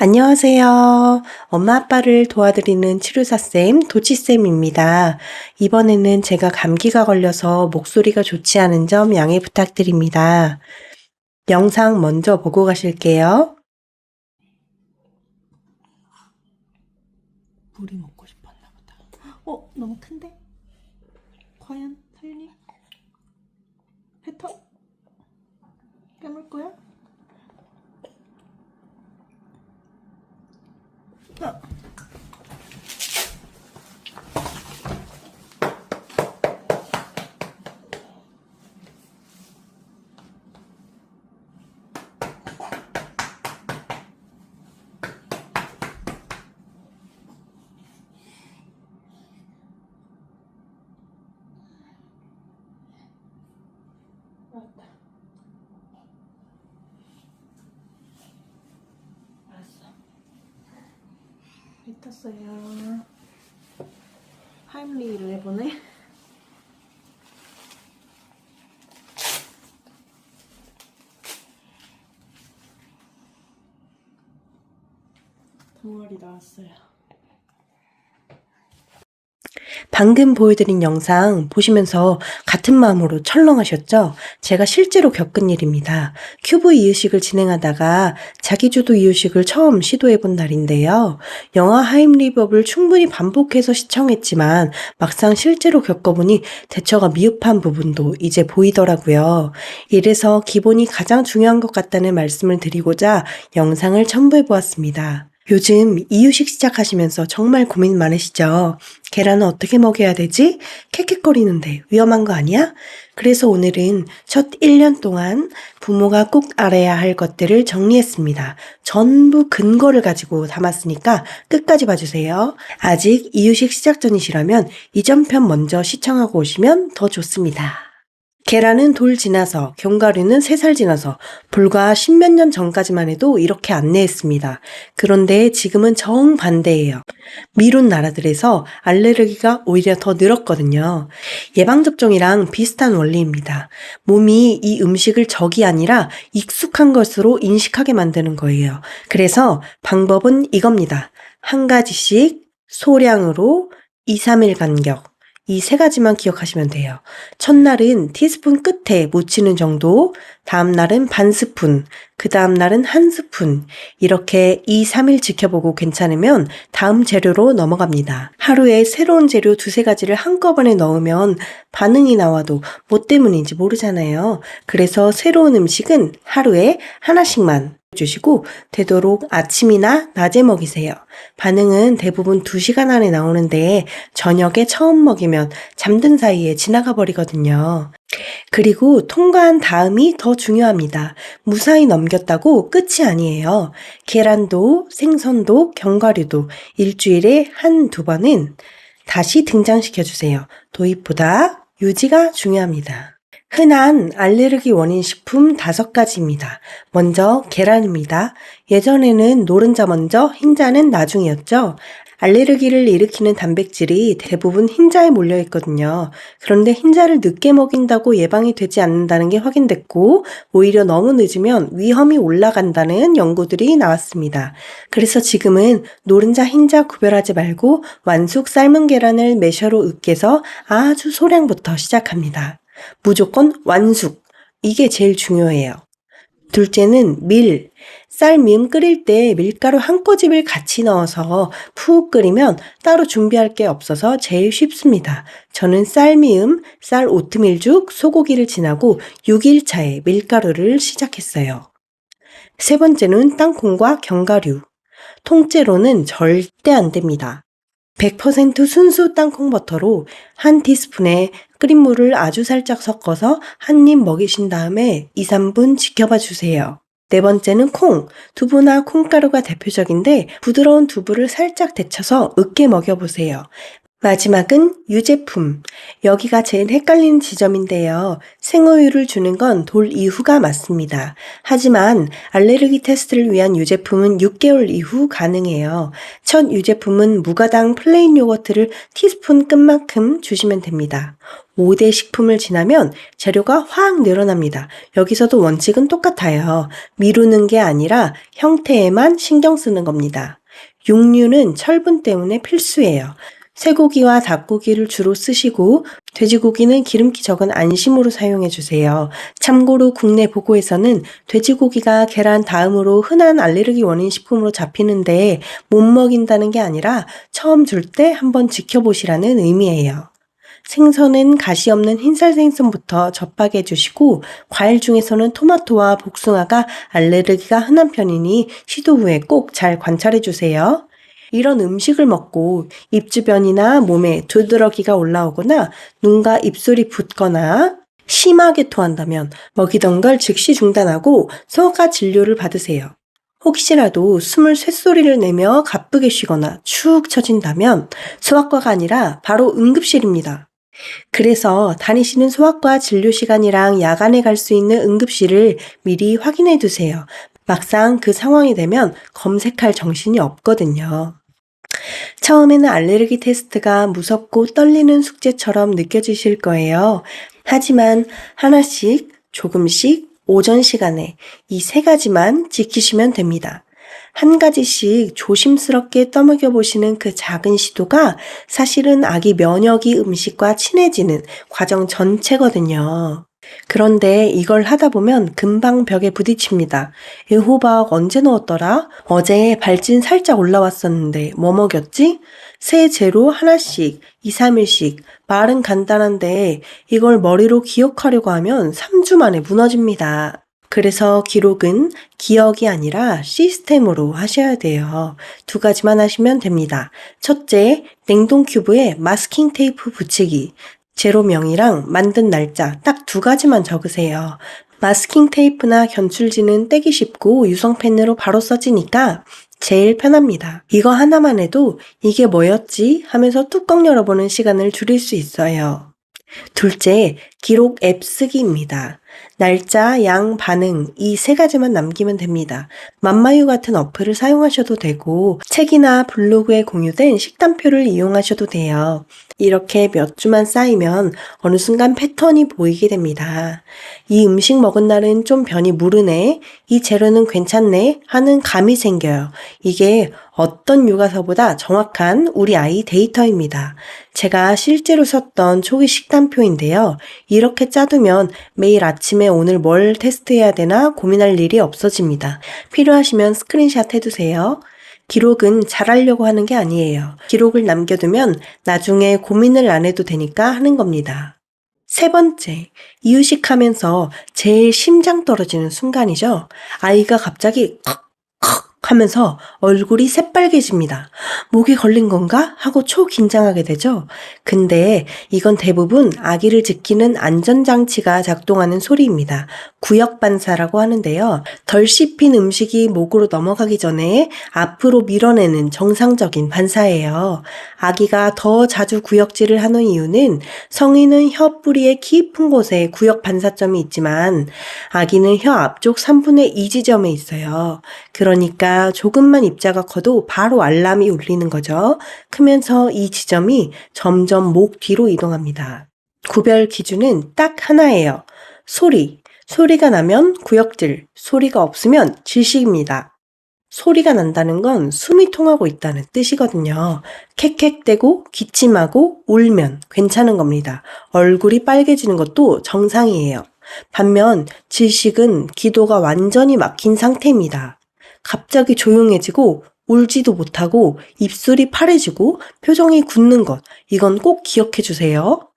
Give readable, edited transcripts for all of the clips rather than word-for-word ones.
안녕하세요. 엄마 아빠를 도와드리는 치료사쌤, 도치쌤입니다. 이번에는 제가 감기가 걸려서 목소리가 좋지 않은 점 양해 부탁드립니다. 영상 먼저 보고 가실게요. 물이 먹고 싶었나 보다. 너무 큰데? 과연 서윤이? 뱉어? 깨물 거야? 알았다. 알았어. 뱉었어요. 하임리를 해보네. 덩어리 나왔어요. 방금 보여드린 영상 보시면서 같은 마음으로 철렁하셨죠? 제가 실제로 겪은 일입니다. 큐브 이유식을 진행하다가 자기주도 이유식을 처음 시도해본 날인데요. 영화 하임리법을 충분히 반복해서 시청했지만 막상 실제로 겪어보니 대처가 미흡한 부분도 이제 보이더라고요. 이래서 기본이 가장 중요한 것 같다는 말씀을 드리고자 영상을 첨부해보았습니다. 요즘 이유식 시작하시면서 정말 고민 많으시죠? 계란은 어떻게 먹여야 되지? 캑캑거리는데 위험한 거 아니야? 그래서 오늘은 첫 1년 동안 부모가 꼭 알아야 할 것들을 정리했습니다. 전부 근거를 가지고 담았으니까 끝까지 봐주세요. 아직 이유식 시작 전이시라면 이전 편 먼저 시청하고 오시면 더 좋습니다. 계란은 돌 지나서, 견과류는 3살 지나서 불과 10몇 년 전까지만 해도 이렇게 안내했습니다. 그런데 지금은 정반대예요. 미룬 나라들에서 알레르기가 오히려 더 늘었거든요. 예방접종이랑 비슷한 원리입니다. 몸이 이 음식을 적이 아니라 익숙한 것으로 인식하게 만드는 거예요. 그래서 방법은 이겁니다. 한 가지씩 소량으로 2, 3일 간격. 이 3가지만 기억하시면 돼요. 첫날은 티스푼 끝에 묻히는 정도, 다음 날은 반 스푼, 그 다음 날은 1스푼. 이렇게 2, 3일 지켜보고 괜찮으면 다음 재료로 넘어갑니다. 하루에 새로운 재료 2, 3가지를 한꺼번에 넣으면 반응이 나와도 뭐 때문인지 모르잖아요. 그래서 새로운 음식은 하루에 하나씩만 주시고 되도록 아침이나 낮에 먹이세요. 반응은 대부분 2시간 안에 나오는데 저녁에 처음 먹이면 잠든 사이에 지나가 버리거든요. 그리고 통과한 다음이 더 중요합니다. 무사히 넘겼다고 끝이 아니에요. 계란도 생선도 견과류도 일주일에 1~2번은 다시 등장시켜주세요. 도입보다 유지가 중요합니다. 흔한 알레르기 원인 식품 5가지입니다. 먼저 계란입니다. 예전에는 노른자 먼저 흰자는 나중이었죠. 알레르기를 일으키는 단백질이 대부분 흰자에 몰려 있거든요. 그런데 흰자를 늦게 먹인다고 예방이 되지 않는다는 게 확인됐고 오히려 너무 늦으면 위험이 올라간다는 연구들이 나왔습니다. 그래서 지금은 노른자 흰자 구별하지 말고 완숙 삶은 계란을 매셔로 으깨서 아주 소량부터 시작합니다. 무조건 완숙. 이게 제일 중요해요. 둘째는 밀. 쌀 미음 끓일 때 밀가루 한 꼬집을 같이 넣어서 푹 끓이면 따로 준비할 게 없어서 제일 쉽습니다. 저는 쌀 미음, 쌀 오트밀죽, 소고기를 지나고 6일 차에 밀가루를 시작했어요. 세 번째는 땅콩과 견과류. 통째로는 절대 안 됩니다. 100% 순수 땅콩버터로 한 티스푼에 끓인 물을 아주 살짝 섞어서 한 입 먹이신 다음에 2, 3분 지켜봐 주세요. 네 번째는 콩. 두부나 콩가루가 대표적인데 부드러운 두부를 살짝 데쳐서 으깨 먹여보세요. 마지막은 유제품. 여기가 제일 헷갈리는 지점인데요. 생우유를 주는 건 돌 이후가 맞습니다. 하지만 알레르기 테스트를 위한 유제품은 6개월 이후 가능해요. 첫 유제품은 무가당 플레인 요거트를 티스푼 끝만큼 주시면 됩니다. 5대 식품을 지나면 재료가 확 늘어납니다. 여기서도 원칙은 똑같아요. 미루는 게 아니라 형태에만 신경 쓰는 겁니다. 육류는 철분 때문에 필수예요. 쇠고기와 닭고기를 주로 쓰시고 돼지고기는 기름기 적은 안심으로 사용해 주세요. 참고로 국내 보고에서는 돼지고기가 계란 다음으로 흔한 알레르기 원인 식품으로 잡히는데 못 먹인다는 게 아니라 처음 줄 때 한번 지켜보시라는 의미예요. 생선은 가시 없는 흰살 생선부터 접하게 해주시고 과일 중에서는 토마토와 복숭아가 알레르기가 흔한 편이니 시도 후에 꼭 잘 관찰해 주세요. 이런 음식을 먹고 입 주변이나 몸에 두드러기가 올라오거나 눈과 입술이 붓거나 심하게 토한다면 먹이던 걸 즉시 중단하고 소아과 진료를 받으세요. 혹시라도 숨을 쇳소리를 내며 가쁘게 쉬거나 축 처진다면 소아과가 아니라 바로 응급실입니다. 그래서 다니시는 소아과 진료 시간이랑 야간에 갈 수 있는 응급실을 미리 확인해 두세요. 막상 그 상황이 되면 검색할 정신이 없거든요. 처음에는 알레르기 테스트가 무섭고 떨리는 숙제처럼 느껴지실 거예요. 하지만 하나씩, 조금씩, 오전 시간에 이 3가지만 지키시면 됩니다. 한 가지씩 조심스럽게 떠먹여 보시는 그 작은 시도가 사실은 아기 면역이 음식과 친해지는 과정 전체거든요. 그런데 이걸 하다 보면 금방 벽에 부딪힙니다. 애호박 언제 넣었더라? 어제 발진 살짝 올라왔었는데 뭐 먹였지? 새 재료 하나씩, 2, 3일씩. 말은 간단한데 이걸 머리로 기억하려고 하면 3주 만에 무너집니다. 그래서 기록은 기억이 아니라 시스템으로 하셔야 돼요. 2가지만 하시면 됩니다. 첫째, 냉동 큐브에 마스킹 테이프 붙이기. 재료명이랑 만든 날짜 딱 2가지만 적으세요. 마스킹 테이프나 견출지는 떼기 쉽고 유성펜으로 바로 써지니까 제일 편합니다. 이거 하나만 해도 이게 뭐였지 하면서 뚜껑 열어보는 시간을 줄일 수 있어요. 둘째, 기록 앱 쓰기입니다. 날짜, 양, 반응 이 3가지만 남기면 됩니다. 맘마유 같은 어플을 사용하셔도 되고 책이나 블로그에 공유된 식단표를 이용하셔도 돼요. 이렇게 몇 주만 쌓이면 어느 순간 패턴이 보이게 됩니다. 이 음식 먹은 날은 좀 변이 무르네, 이 재료는 괜찮네 하는 감이 생겨요. 이게 어떤 교과서보다 정확한 우리 아이 데이터입니다. 제가 실제로 썼던 초기 식단표인데요. 이렇게 짜두면 매일 아침에 오늘 뭘 테스트해야 되나 고민할 일이 없어집니다. 필요하시면 스크린샷 해두세요. 기록은 잘하려고 하는 게 아니에요. 기록을 남겨두면 나중에 고민을 안 해도 되니까 하는 겁니다. 3번째, 이유식하면서 제일 심장 떨어지는 순간이죠. 아이가 갑자기 컥 하면서 얼굴이 새빨개집니다. 목이 걸린 건가? 하고 초긴장하게 되죠. 근데 이건 대부분 아기를 지키는 안전장치가 작동하는 소리입니다. 구역반사라고 하는데요. 덜 씹힌 음식이 목으로 넘어가기 전에 앞으로 밀어내는 정상적인 반사예요. 아기가 더 자주 구역질을 하는 이유는 성인은 혀 뿌리의 깊은 곳에 구역 반사점이 있지만 아기는 혀 앞쪽 3분의 2 지점에 있어요. 그러니까 조금만 입자가 커도 바로 알람이 울리는 거죠. 크면서 이 지점이 점점 목 뒤로 이동합니다. 구별 기준은 딱 하나예요. 소리. 소리가 나면 구역질, 소리가 없으면 질식입니다. 소리가 난다는 건 숨이 통하고 있다는 뜻이거든요. 캑캑대고 기침하고 울면 괜찮은 겁니다. 얼굴이 빨개지는 것도 정상이에요. 반면 질식은 기도가 완전히 막힌 상태입니다. 갑자기 조용해지고 울지도 못하고 입술이 파래지고 표정이 굳는 것, 이건 꼭 기억해 주세요.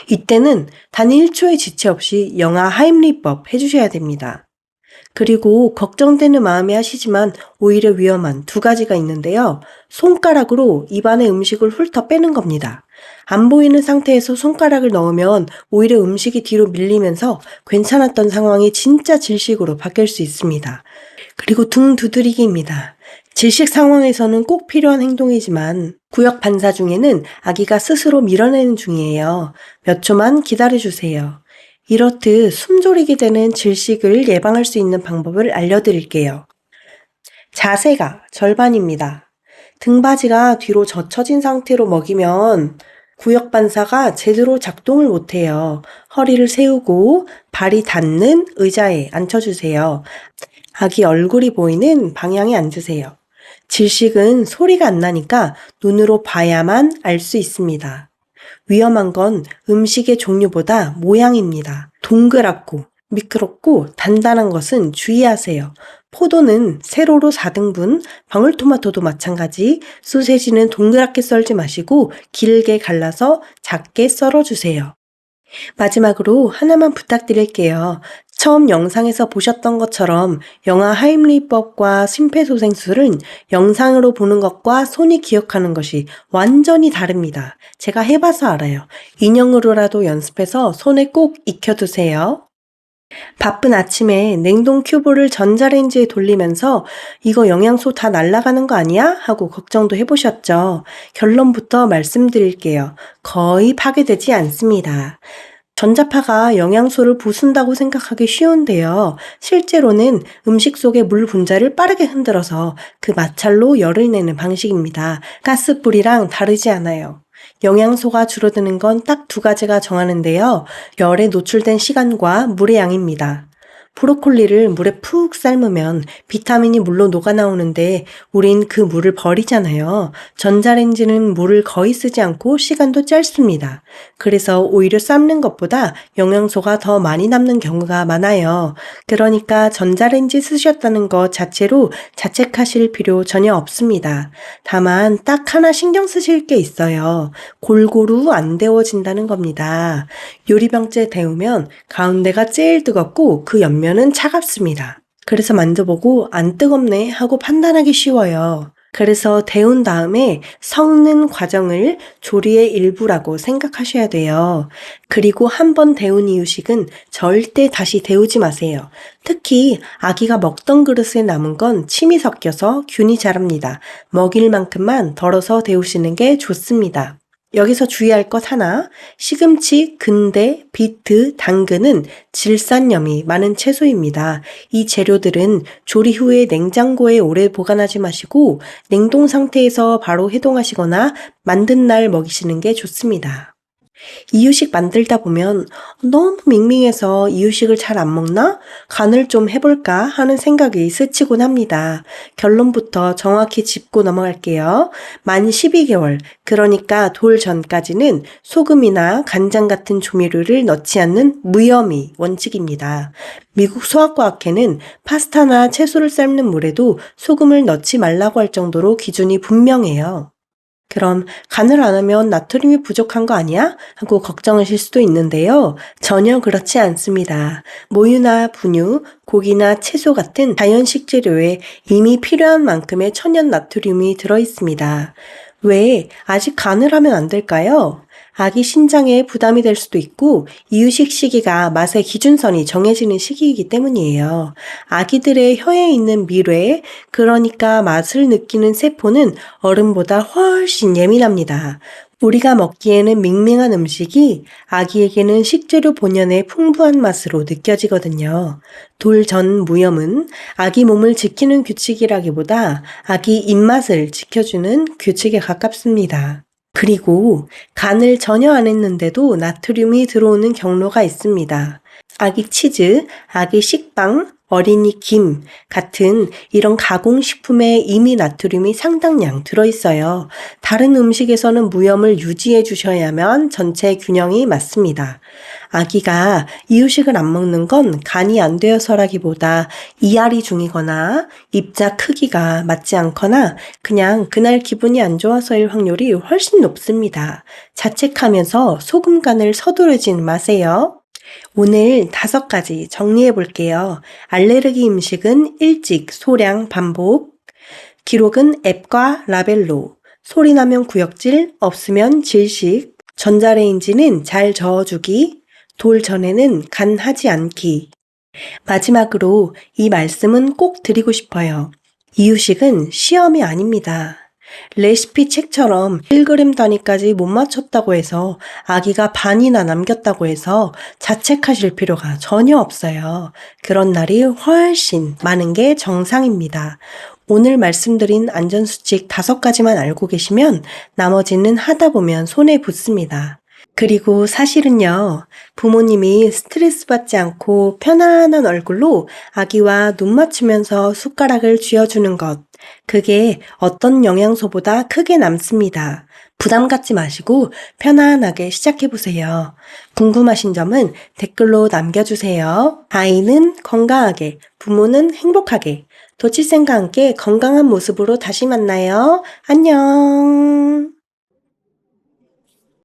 이때는 단 1초의 지체 없이 영아 하임리법 해주셔야 됩니다. 그리고 걱정되는 마음에 하시지만 오히려 위험한 2가지가 있는데요. 손가락으로 입안의 음식을 훑어 빼는 겁니다. 안 보이는 상태에서 손가락을 넣으면 오히려 음식이 뒤로 밀리면서 괜찮았던 상황이 진짜 질식으로 바뀔 수 있습니다. 그리고 등 두드리기입니다. 질식 상황에서는 꼭 필요한 행동이지만 구역 반사 중에는 아기가 스스로 밀어내는 중이에요. 몇 초만 기다려주세요. 이렇듯 숨조리게 되는 질식을 예방할 수 있는 방법을 알려드릴게요. 자세가 절반입니다. 등받이가 뒤로 젖혀진 상태로 먹이면 구역 반사가 제대로 작동을 못해요. 허리를 세우고 발이 닿는 의자에 앉혀주세요. 아기 얼굴이 보이는 방향에 앉으세요. 질식은 소리가 안 나니까 눈으로 봐야만 알 수 있습니다. 위험한 건 음식의 종류보다 모양입니다. 동그랗고 미끄럽고 단단한 것은 주의하세요. 포도는 세로로 4등분, 방울토마토도 마찬가지, 소세지는 동그랗게 썰지 마시고 길게 갈라서 작게 썰어주세요. 마지막으로 하나만 부탁드릴게요. 처음 영상에서 보셨던 것처럼 영아 하임리히법과 심폐소생술은 영상으로 보는 것과 손이 기억하는 것이 완전히 다릅니다. 제가 해봐서 알아요. 인형으로라도 연습해서 손에 꼭 익혀두세요. 바쁜 아침에 냉동 큐브를 전자레인지에 돌리면서 이거 영양소 다 날아가는 거 아니야? 하고 걱정도 해보셨죠? 결론부터 말씀드릴게요. 거의 파괴되지 않습니다. 전자파가 영양소를 부순다고 생각하기 쉬운데요. 실제로는 음식 속의 물 분자를 빠르게 흔들어서 그 마찰로 열을 내는 방식입니다. 가스불이랑 다르지 않아요. 영양소가 줄어드는 건 딱 두 가지가 정하는데요. 열에 노출된 시간과 물의 양입니다. 브로콜리를 물에 푹 삶으면 비타민이 물로 녹아나오는데 우린 그 물을 버리잖아요. 전자레인지는 물을 거의 쓰지 않고 시간도 짧습니다. 그래서 오히려 삶는 것보다 영양소가 더 많이 남는 경우가 많아요. 그러니까 전자레인지 쓰셨다는 것 자체로 자책하실 필요 전혀 없습니다. 다만 딱 하나 신경 쓰실 게 있어요. 골고루 안 데워진다는 겁니다. 요리병째 데우면 가운데가 제일 뜨겁고 그 옆면은 차갑습니다. 그래서 만져보고 안 뜨겁네 하고 판단하기 쉬워요. 그래서 데운 다음에 섞는 과정을 조리의 일부라고 생각하셔야 돼요. 그리고 한 번 데운 이유식은 절대 다시 데우지 마세요. 특히 아기가 먹던 그릇에 남은 건 침이 섞여서 균이 자랍니다. 먹일 만큼만 덜어서 데우시는 게 좋습니다. 여기서 주의할 것 하나, 시금치, 근대, 비트, 당근은 질산염이 많은 채소입니다. 이 재료들은 조리 후에 냉장고에 오래 보관하지 마시고 냉동 상태에서 바로 해동하시거나 만든 날 먹이시는 게 좋습니다. 이유식 만들다 보면 너무 밍밍해서 이유식을 잘 안 먹나? 간을 좀 해볼까? 하는 생각이 스치곤 합니다. 결론부터 정확히 짚고 넘어갈게요. 만 12개월, 그러니까 돌 전까지는 소금이나 간장 같은 조미료를 넣지 않는 무염이 원칙입니다. 미국 소아과학회는 파스타나 채소를 삶는 물에도 소금을 넣지 말라고 할 정도로 기준이 분명해요. 그럼 간을 안 하면 나트륨이 부족한 거 아니야? 하고 걱정하실 수도 있는데요. 전혀 그렇지 않습니다. 모유나 분유, 고기나 채소 같은 자연 식재료에 이미 필요한 만큼의 천연 나트륨이 들어있습니다. 왜 아직 간을 하면 안 될까요? 아기 신장에 부담이 될 수도 있고 이유식 시기가 맛의 기준선이 정해지는 시기이기 때문이에요. 아기들의 혀에 있는 미뢰, 그러니까 맛을 느끼는 세포는 어른보다 훨씬 예민합니다. 우리가 먹기에는 밍밍한 음식이 아기에게는 식재료 본연의 풍부한 맛으로 느껴지거든요. 돌 전 무염은 아기 몸을 지키는 규칙이라기보다 아기 입맛을 지켜주는 규칙에 가깝습니다. 그리고 간을 전혀 안 했는데도 나트륨이 들어오는 경로가 있습니다. 아기 치즈, 아기 식빵, 어린이 김 같은 이런 가공식품에 이미 나트륨이 상당량 들어있어요. 다른 음식에서는 무염을 유지해 주셔야만 전체 균형이 맞습니다. 아기가 이유식을 안 먹는 건 간이 안 되어서라기보다 이알이 중이거나 입자 크기가 맞지 않거나 그냥 그날 기분이 안 좋아서일 확률이 훨씬 높습니다. 자책하면서 소금 간을 서두르진 마세요. 오늘 5가지 정리해 볼게요. 알레르기 음식은 일찍, 소량, 반복. 기록은 앱과 라벨로. 소리 나면 구역질, 없으면 질식. 전자레인지는 잘 저어주기. 돌 전에는 간하지 않기. 마지막으로 이 말씀은 꼭 드리고 싶어요. 이유식은 시험이 아닙니다. 레시피 책처럼 1g 단위까지 못 맞췄다고 해서 아기가 반이나 남겼다고 해서 자책하실 필요가 전혀 없어요. 그런 날이 훨씬 많은 게 정상입니다. 오늘 말씀드린 안전수칙 5가지만 알고 계시면 나머지는 하다 보면 손에 붙습니다. 그리고 사실은요, 부모님이 스트레스 받지 않고 편안한 얼굴로 아기와 눈 맞추면서 숟가락을 쥐어주는 것, 그게 어떤 영양소보다 크게 남습니다. 부담 갖지 마시고 편안하게 시작해보세요. 궁금하신 점은 댓글로 남겨주세요. 아이는 건강하게, 부모는 행복하게, 도치쌤과 함께 건강한 모습으로 다시 만나요. 안녕!